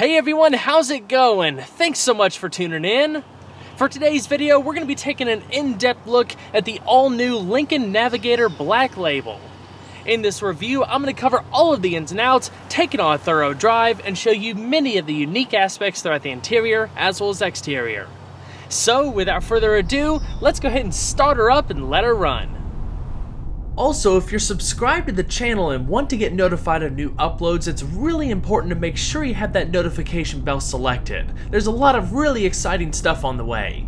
Hey everyone, how's it going? Thanks so much for tuning in. For today's video, we're going to be taking an in-depth look at the all-new Lincoln Navigator Black Label. In this review, I'm going to cover all of the ins and outs, take it on a thorough drive, and show you many of the unique aspects throughout the interior as well as exterior. So, without further ado, let's go ahead and start her up and let her run. Also, if you're subscribed to the channel and want to get notified of new uploads, it's really important to make sure you have that notification bell selected. There's a lot of really exciting stuff on the way.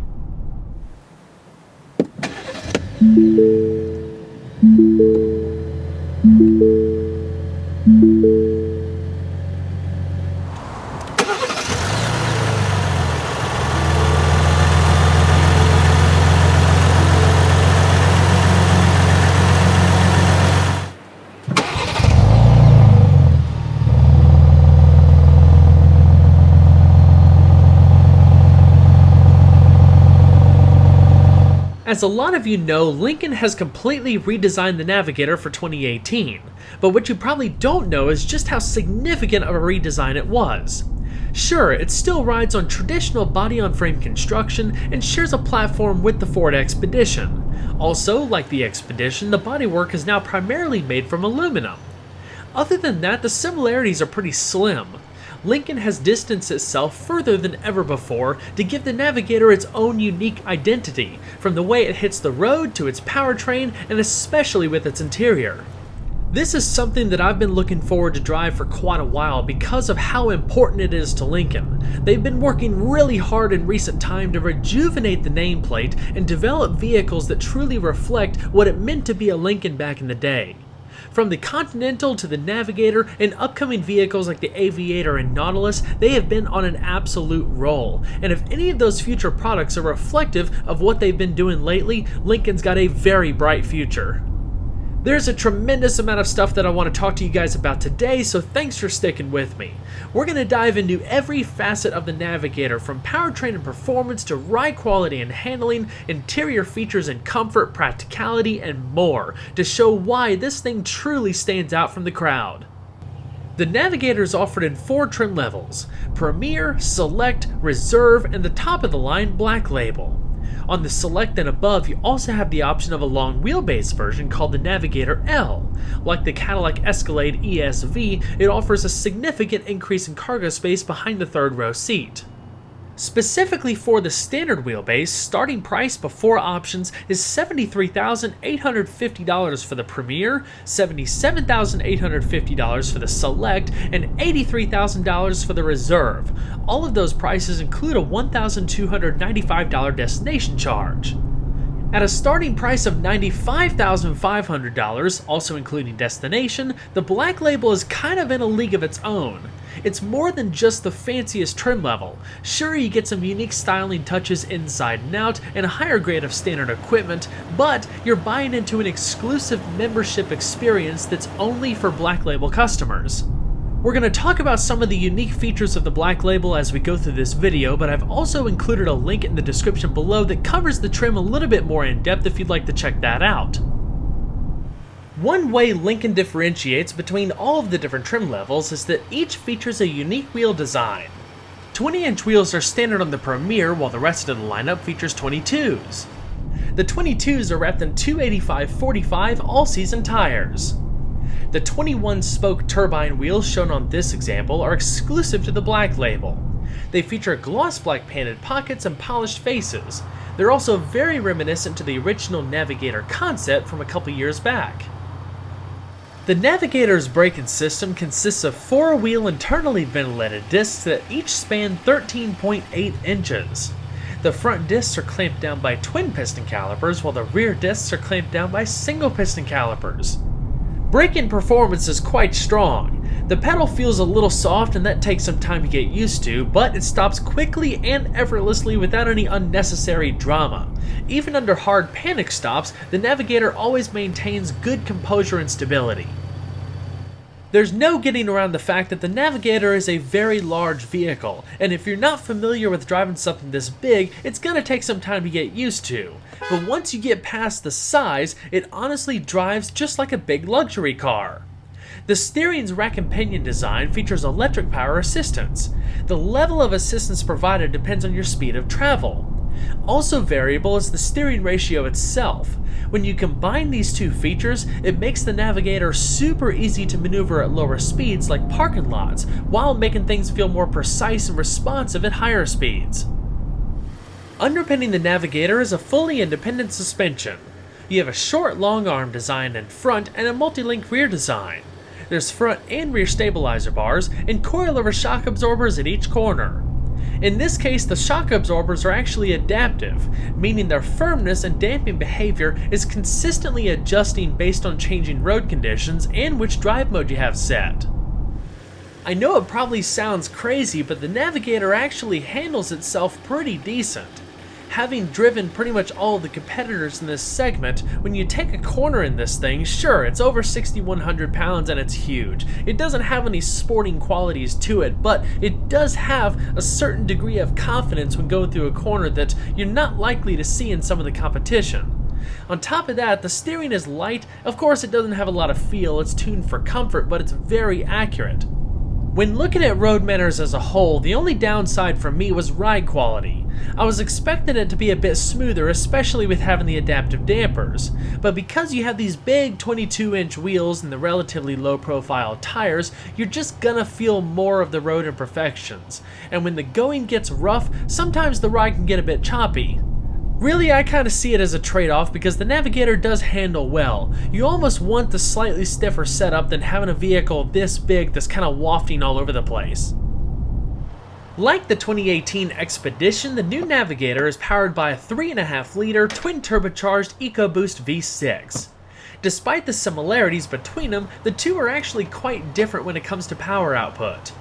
As a lot of you know, Lincoln has completely redesigned the Navigator for 2018, but what you probably don't know is just how significant of a redesign it was. Sure, it still rides on traditional body-on-frame construction and shares a platform with the Ford Expedition. Also, like the Expedition, the bodywork is now primarily made from aluminum. Other than that, the similarities are pretty slim. Lincoln has distanced itself further than ever before to give the Navigator its own unique identity, from the way it hits the road to its powertrain and especially with its interior. This is something that I've been looking forward to drive for quite a while because of how important it is to Lincoln. They've been working really hard in recent time to rejuvenate the nameplate and develop vehicles that truly reflect what it meant to be a Lincoln back in the day. From the Continental to the Navigator and upcoming vehicles like the Aviator and Nautilus, they have been on an absolute roll. And if any of those future products are reflective of what they've been doing lately, Lincoln's got a very bright future. There's a tremendous amount of stuff that I want to talk to you guys about today, so thanks for sticking with me. We're going to dive into every facet of the Navigator, from powertrain and performance to ride quality and handling, interior features and comfort, practicality, and more, to show why this thing truly stands out from the crowd. The Navigator is offered in 4 trim levels: Premier, Select, Reserve, and the top-of-the-line Black Label. On the Select and above, you also have the option of a long wheelbase version called the Navigator L. Like the Cadillac Escalade ESV, it offers a significant increase in cargo space behind the third row seat. Specifically for the standard wheelbase, starting price before options is $73,850 for the Premier, $77,850 for the Select, and $83,000 for the Reserve. All of those prices include a $1,295 destination charge. At a starting price of $95,500, also including destination, the Black Label is kind of in a league of its own. It's more than just the fanciest trim level. Sure, you get some unique styling touches inside and out and a higher grade of standard equipment, but you're buying into an exclusive membership experience that's only for Black Label customers. We're going to talk about some of the unique features of the Black Label as we go through this video, but I've also included a link in the description below that covers the trim a little bit more in depth if you'd like to check that out. One way Lincoln differentiates between all of the different trim levels is that each features a unique wheel design. 20-inch wheels are standard on the Premier, while the rest of the lineup features 22s. The 22s are wrapped in 285/45 all-season tires. The 21-spoke turbine wheels shown on this example are exclusive to the Black Label. They feature gloss black painted pockets and polished faces. They're also very reminiscent to the original Navigator concept from a couple years back. The Navigator's braking system consists of 4-wheel internally ventilated discs that each span 13.8 inches. The front discs are clamped down by twin piston calipers, while the rear discs are clamped down by single piston calipers. Braking performance is quite strong. The pedal feels a little soft and that takes some time to get used to, but it stops quickly and effortlessly without any unnecessary drama. Even under hard panic stops, the Navigator always maintains good composure and stability. There's no getting around the fact that the Navigator is a very large vehicle, and if you're not familiar with driving something this big, it's gonna take some time to get used to. But once you get past the size, it honestly drives just like a big luxury car. The steering's rack and pinion design features electric power assistance. The level of assistance provided depends on your speed of travel. Also variable is the steering ratio itself. When you combine these two features, it makes the Navigator super easy to maneuver at lower speeds like parking lots, while making things feel more precise and responsive at higher speeds. Underpinning the Navigator is a fully independent suspension. You have a short long arm design in front and a multi-link rear design. There's front and rear stabilizer bars and coilover shock absorbers at each corner. In this case, the shock absorbers are actually adaptive, meaning their firmness and damping behavior is consistently adjusting based on changing road conditions and which drive mode you have set. I know it probably sounds crazy, but the Navigator actually handles itself pretty decent. Having driven pretty much all of the competitors in this segment, when you take a corner in this thing, sure, it's over 6,100 pounds and it's huge. It doesn't have any sporting qualities to it, but it does have a certain degree of confidence when going through a corner that you're not likely to see in some of the competition. On top of that, the steering is light. Of course, it doesn't have a lot of feel, it's tuned for comfort, but it's very accurate. When looking at road manners as a whole, the only downside for me was ride quality. I was expecting it to be a bit smoother, especially with having the adaptive dampers, but because you have these big 22-inch wheels and the relatively low-profile tires, you're just gonna feel more of the road imperfections, and when the going gets rough, sometimes the ride can get a bit choppy. Really, I kind of see it as a trade-off because the Navigator does handle well. You almost want the slightly stiffer setup than having a vehicle this big that's kind of wafting all over the place. Like the 2018 Expedition, the new Navigator is powered by a 3.5-liter twin-turbocharged EcoBoost V6. Despite the similarities between them, the two are actually quite different when it comes to power output.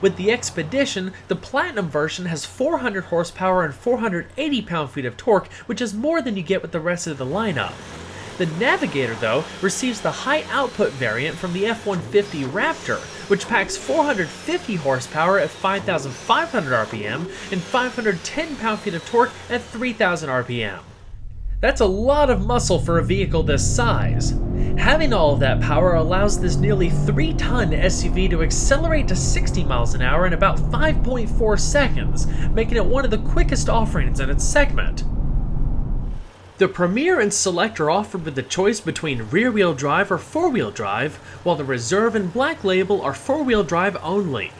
With the Expedition, the Platinum version has 400 horsepower and 480 pound-feet of torque, which is more than you get with the rest of the lineup. The Navigator, though, receives the high-output variant from the F-150 Raptor, which packs 450 horsepower at 5,500 RPM and 510 pound-feet of torque at 3,000 RPM. That's a lot of muscle for a vehicle this size. Having all of that power allows this nearly 3-ton SUV to accelerate to 60 miles an hour in about 5.4 seconds, making it one of the quickest offerings in its segment. The Premier and Select are offered with the choice between rear-wheel drive or four-wheel drive, while the Reserve and Black Label are four-wheel drive only.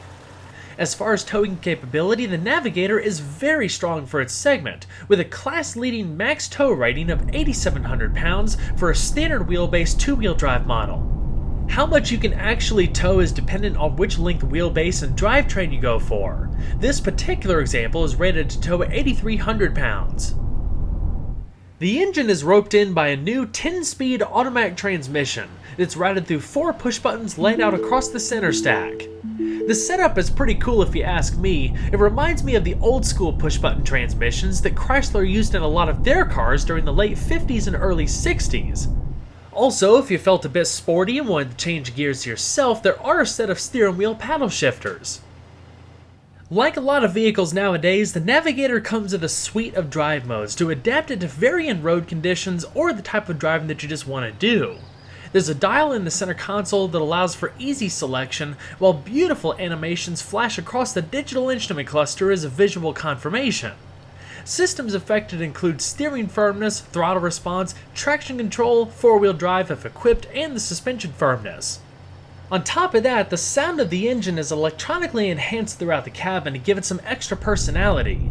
As far as towing capability, the Navigator is very strong for its segment, with a class-leading max tow rating of 8,700 pounds for a standard wheelbase two-wheel drive model. How much you can actually tow is dependent on which length wheelbase and drivetrain you go for. This particular example is rated to tow 8,300 pounds. The engine is roped in by a new 10-speed automatic transmission that's routed through 4 push buttons laid out across the center stack. The setup is pretty cool if you ask me. It reminds me of the old school push button transmissions that Chrysler used in a lot of their cars during the late 50s and early 60s. Also, if you felt a bit sporty and wanted to change gears yourself, there are a set of steering wheel paddle shifters. Like a lot of vehicles nowadays, the Navigator comes with a suite of drive modes to adapt it to varying road conditions or the type of driving that you just want to do. There's a dial in the center console that allows for easy selection, while beautiful animations flash across the digital instrument cluster as a visual confirmation. Systems affected include steering firmness, throttle response, traction control, four-wheel drive if equipped, and the suspension firmness. On top of that, the sound of the engine is electronically enhanced throughout the cabin to give it some extra personality.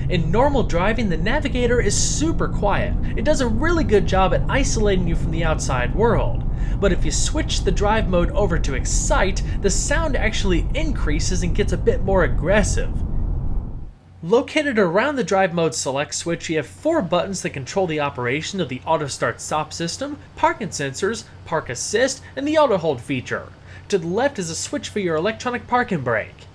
In normal driving, the Navigator is super quiet. It does a really good job at isolating you from the outside world. But if you switch the drive mode over to Excite, the sound actually increases and gets a bit more aggressive. Located around the drive mode select switch, you have 4 buttons that control the operation of the auto start stop system, parking sensors, park assist, and the auto hold feature. To the left is a switch for your electronic parking brake.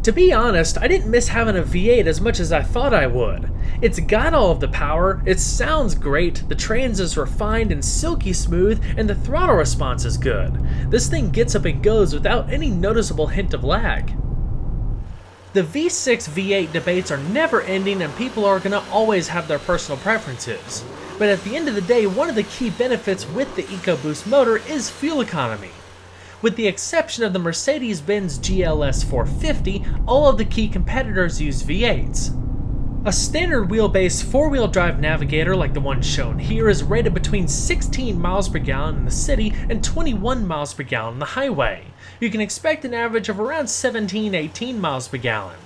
To be honest, I didn't miss having a V8 as much as I thought I would. It's got all of the power, it sounds great, the trans is refined and silky smooth, and the throttle response is good. This thing gets up and goes without any noticeable hint of lag. The V6 V8 debates are never ending and people are gonna always have their personal preferences. But at the end of the day, one of the key benefits with the EcoBoost motor is fuel economy. With the exception of the Mercedes-Benz GLS 450, all of the key competitors use V8s. A standard wheelbase four-wheel drive Navigator like the one shown here is rated between 16 miles per gallon in the city and 21 miles per gallon on the highway. You can expect an average of around 17-18 miles per gallon.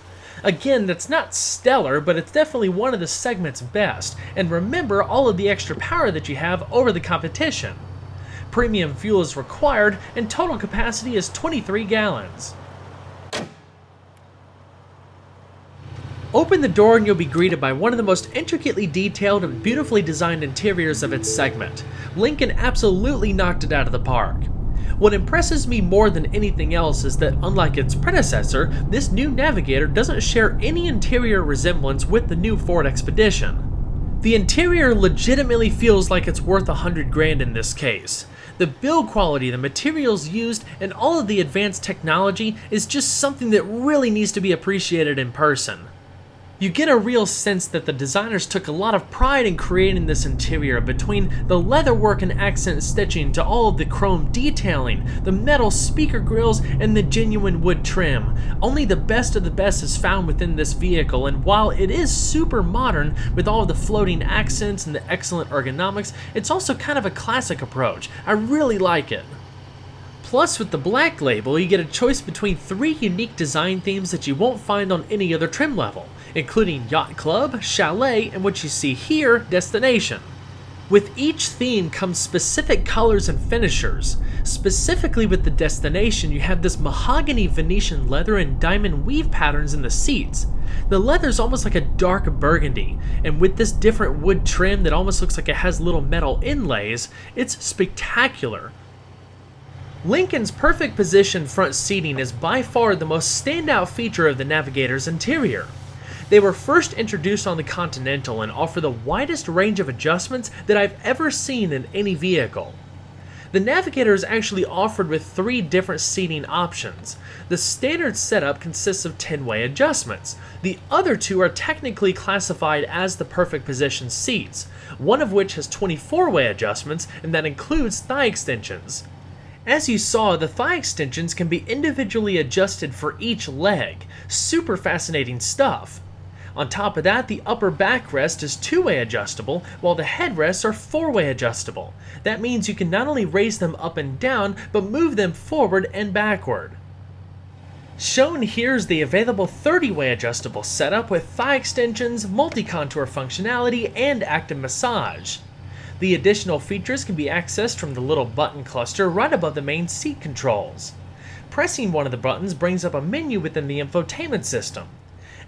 Again, that's not stellar, but it's definitely one of the segment's best, and remember all of the extra power that you have over the competition. Premium fuel is required, and total capacity is 23 gallons. Open the door and you'll be greeted by one of the most intricately detailed and beautifully designed interiors of its segment. Lincoln absolutely knocked it out of the park. What impresses me more than anything else is that, unlike its predecessor, this new Navigator doesn't share any interior resemblance with the new Ford Expedition. The interior legitimately feels like it's worth $100 grand in this case. The build quality, the materials used, and all of the advanced technology is just something that really needs to be appreciated in person. You get a real sense that the designers took a lot of pride in creating this interior, between the leatherwork and accent stitching to all of the chrome detailing, the metal speaker grills, and the genuine wood trim. Only the best of the best is found within this vehicle, and while it is super modern with all of the floating accents and the excellent ergonomics, it's also kind of a classic approach. I really like it. Plus, with the Black Label, you get a choice between 3 unique design themes that you won't find on any other trim level, including Yacht Club, Chalet, and what you see here, Destination. With each theme comes specific colors and finishers. Specifically with the Destination, you have this mahogany Venetian leather and diamond weave patterns in the seats. The leather's almost like a dark burgundy, and with this different wood trim that almost looks like it has little metal inlays, it's spectacular. Lincoln's perfect position front seating is by far the most standout feature of the Navigator's interior. They were first introduced on the Continental and offer the widest range of adjustments that I've ever seen in any vehicle. The Navigator is actually offered with 3 different seating options. The standard setup consists of 10-way adjustments. The other 2 are technically classified as the perfect position seats, one of which has 24-way adjustments, and that includes thigh extensions. As you saw, the thigh extensions can be individually adjusted for each leg. Super fascinating stuff. On top of that, the upper backrest is 2-way adjustable, while the headrests are 4-way adjustable. That means you can not only raise them up and down, but move them forward and backward. Shown here is the available 30-way adjustable setup with thigh extensions, multi-contour functionality, and active massage. The additional features can be accessed from the little button cluster right above the main seat controls. Pressing one of the buttons brings up a menu within the infotainment system.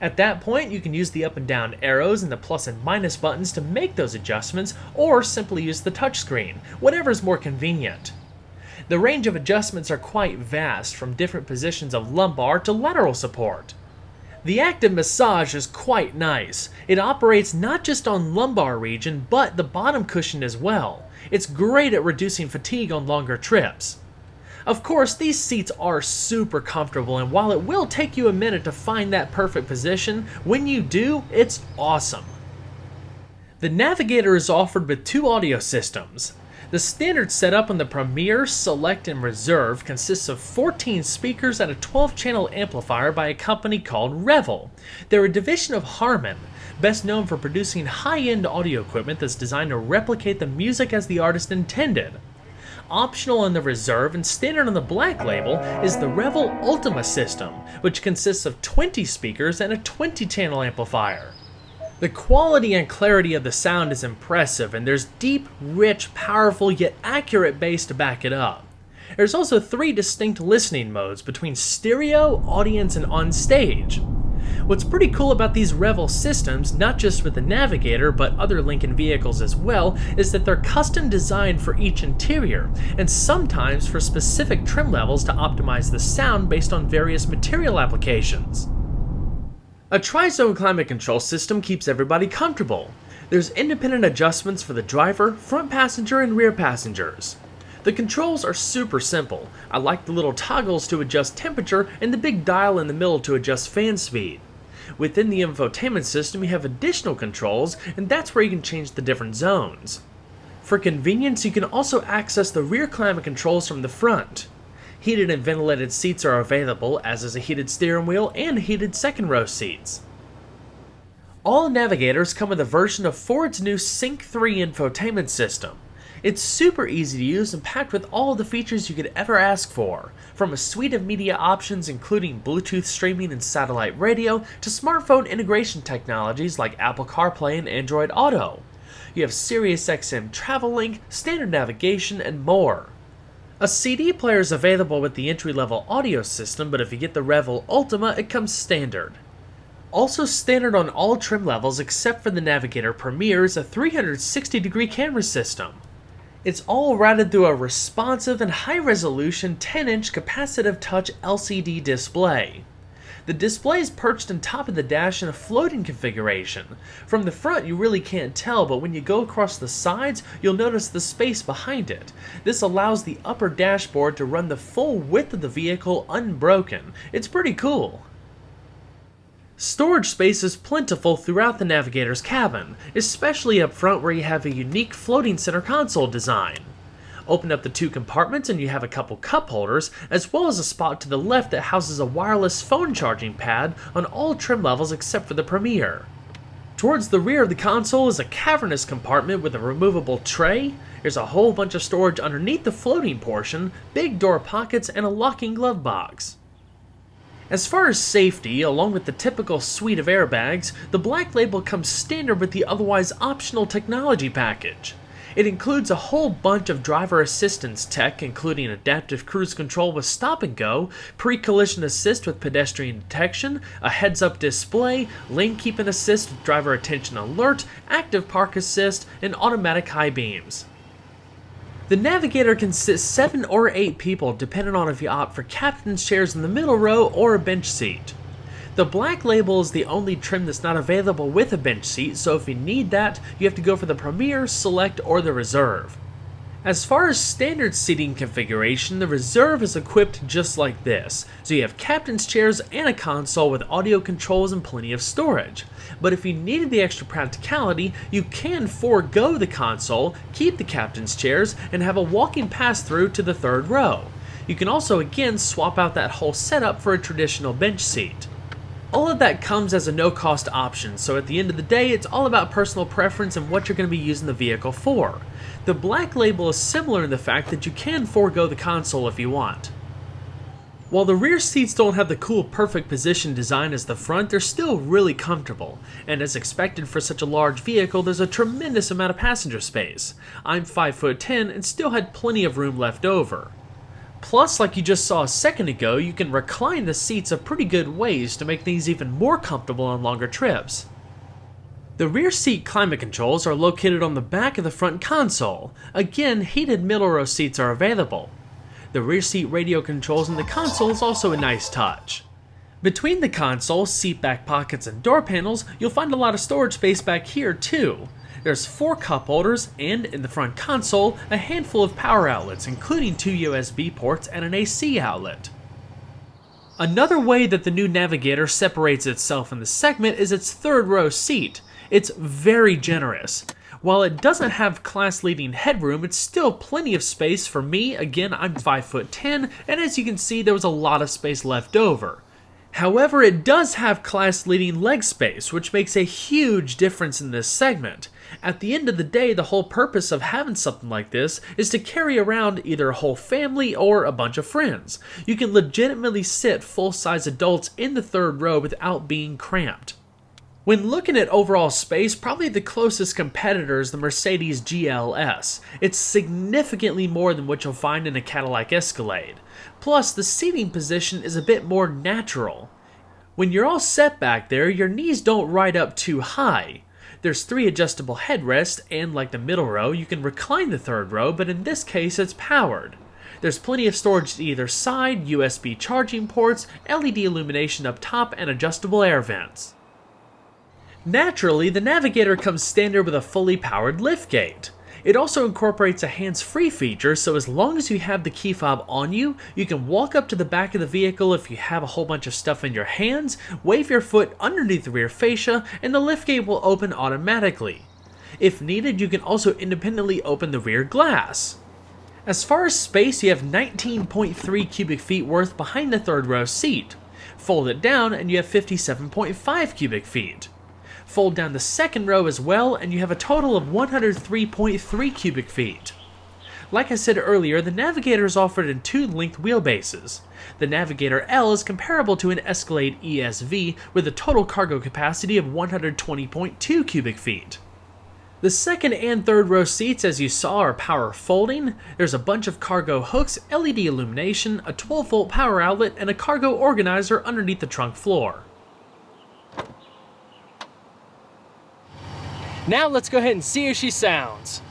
At that point, you can use the up and down arrows and the plus and minus buttons to make those adjustments, or simply use the touchscreen, whatever is more convenient. The range of adjustments are quite vast, from different positions of lumbar to lateral support. The active massage is quite nice. It operates not just on lumbar region, but the bottom cushion as well. It's great at reducing fatigue on longer trips. Of course, these seats are super comfortable, and while it will take you a minute to find that perfect position, when you do, it's awesome. The Navigator is offered with 2 audio systems. The standard setup on the Premier, Select, and Reserve consists of 14 speakers and a 12-channel amplifier by a company called Revel. They're a division of Harman, best known for producing high-end audio equipment that's designed to replicate the music as the artist intended. Optional on the Reserve and standard on the Black Label is the Revel Ultima system, which consists of 20 speakers and a 20-channel amplifier. The quality and clarity of the sound is impressive, and there's deep, rich, powerful, yet accurate bass to back it up. There's also 3 distinct listening modes between stereo, audience, and on stage. What's pretty cool about these Revel systems, not just with the Navigator but other Lincoln vehicles as well, is that they're custom designed for each interior, and sometimes for specific trim levels to optimize the sound based on various material applications. A tri-zone climate control system keeps everybody comfortable. There's independent adjustments for the driver, front passenger, and rear passengers. The controls are super simple. I like the little toggles to adjust temperature and the big dial in the middle to adjust fan speed. Within the infotainment system you have additional controls, and that's where you can change the different zones. For convenience, you can also access the rear climate controls from the front. Heated and ventilated seats are available, as is a heated steering wheel and heated second row seats. All Navigators come with a version of Ford's new Sync 3 infotainment system. It's super easy to use and packed with all the features you could ever ask for, from a suite of media options including Bluetooth streaming and satellite radio to smartphone integration technologies like Apple CarPlay and Android Auto. You have SiriusXM Travel Link, standard navigation, and more. A CD player is available with the entry-level audio system, but if you get the Revel Ultima, it comes standard. Also standard on all trim levels except for the Navigator Premier is a 360-degree camera system. It's all routed through a responsive and high-resolution 10-inch capacitive touch LCD display. The display is perched on top of the dash in a floating configuration. From the front you really can't tell, but when you go across the sides you'll notice the space behind it. This allows the upper dashboard to run the full width of the vehicle unbroken. It's pretty cool. Storage space is plentiful throughout the Navigator's cabin, especially up front where you have a unique floating center console design. Open up the two compartments and you have a couple cup holders, as well as a spot to the left that houses a wireless phone charging pad on all trim levels except for the Premier. Towards the rear of the console is a cavernous compartment with a removable tray. There's a whole bunch of storage underneath the floating portion, big door pockets, and a locking glove box. As far as safety, along with the typical suite of airbags, the Black Label comes standard with the otherwise optional technology package. It includes a whole bunch of driver assistance tech, including adaptive cruise control with stop and go, pre-collision assist with pedestrian detection, a heads-up display, lane keeping assist with driver attention alert, active park assist, and automatic high beams. The Navigator can sit 7 or 8 people depending on if you opt for captain's chairs in the middle row or a bench seat. The Black Label is the only trim that's not available with a bench seat, so if you need that, you have to go for the Premier, Select, or the Reserve. As far as standard seating configuration, the Reserve is equipped just like this, so you have captain's chairs and a console with audio controls and plenty of storage. But if you needed the extra practicality, you can forego the console, keep the captain's chairs, and have a walking pass-through to the third row. You can also again swap out that whole setup for a traditional bench seat. All of that comes as a no-cost option, so at the end of the day, it's all about personal preference and what you're going to be using the vehicle for. The Black Label is similar in the fact that you can forego the console if you want. While the rear seats don't have the cool perfect position design as the front, they're still really comfortable, and as expected for such a large vehicle, there's a tremendous amount of passenger space. I'm 5'10" and still had plenty of room left over. Plus, like you just saw a second ago, you can recline the seats a pretty good ways to make things even more comfortable on longer trips. The rear seat climate controls are located on the back of the front console. Again, heated middle row seats are available. The rear seat radio controls in the console is also a nice touch. Between the console, seat back pockets, and door panels, you'll find a lot of storage space back here too. There's 4 cup holders, and in the front console, a handful of power outlets, including 2 USB ports and an AC outlet. Another way that the new Navigator separates itself in the segment is its third row seat. It's very generous. While it doesn't have class-leading headroom, it's still plenty of space for me. Again, I'm 5'10", and as you can see, there was a lot of space left over. However, it does have class-leading leg space, which makes a huge difference in this segment. At the end of the day, the whole purpose of having something like this is to carry around either a whole family or a bunch of friends. You can legitimately sit full-size adults in the third row without being cramped. When looking at overall space, probably the closest competitor is the Mercedes GLS. It's significantly more than what you'll find in a Cadillac Escalade. Plus, the seating position is a bit more natural. When you're all set back there, your knees don't ride up too high. There's 3 adjustable headrests, and like the middle row, you can recline the third row, but in this case it's powered. There's plenty of storage to either side, USB charging ports, LED illumination up top, and adjustable air vents. Naturally, the Navigator comes standard with a fully powered liftgate. It also incorporates a hands-free feature, so as long as you have the key fob on you, you can walk up to the back of the vehicle if you have a whole bunch of stuff in your hands, wave your foot underneath the rear fascia, and the liftgate will open automatically. If needed, you can also independently open the rear glass. As far as space, you have 19.3 cubic feet worth behind the third row seat. Fold it down and you have 57.5 cubic feet. Fold down the second row as well and you have a total of 103.3 cubic feet. Like I said earlier, the Navigator is offered in two length wheelbases. The Navigator L is comparable to an Escalade ESV with a total cargo capacity of 120.2 cubic feet. The second and third row seats, as you saw, are power folding. There's a bunch of cargo hooks, LED illumination, a 12-volt power outlet, and a cargo organizer underneath the trunk floor. Now let's go ahead and see how she sounds.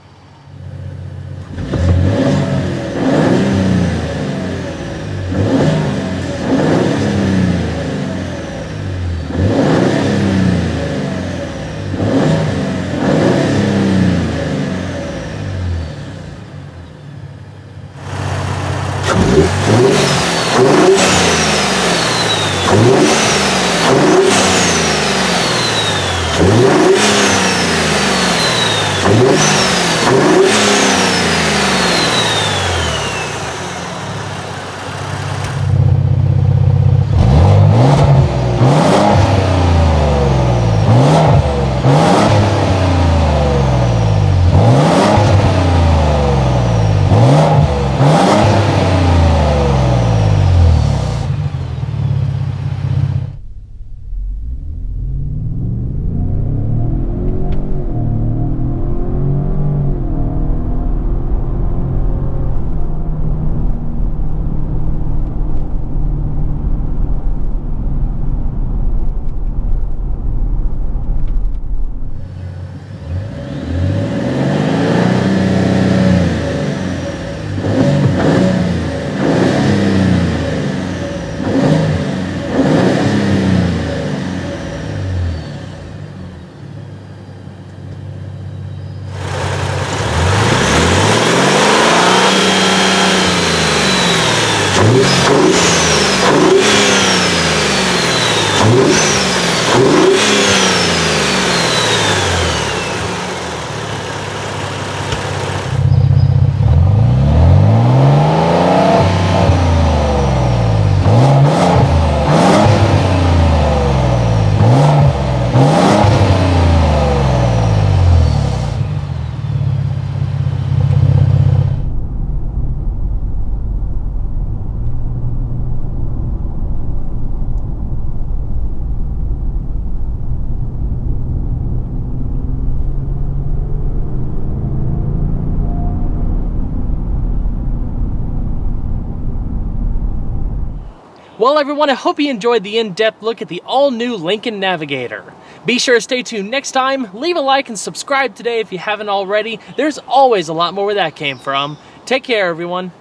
Well everyone, I hope you enjoyed the in-depth look at the all-new Lincoln Navigator. Be sure to stay tuned next time, leave a like and subscribe today if you haven't already. There's always a lot more where that came from. Take care everyone.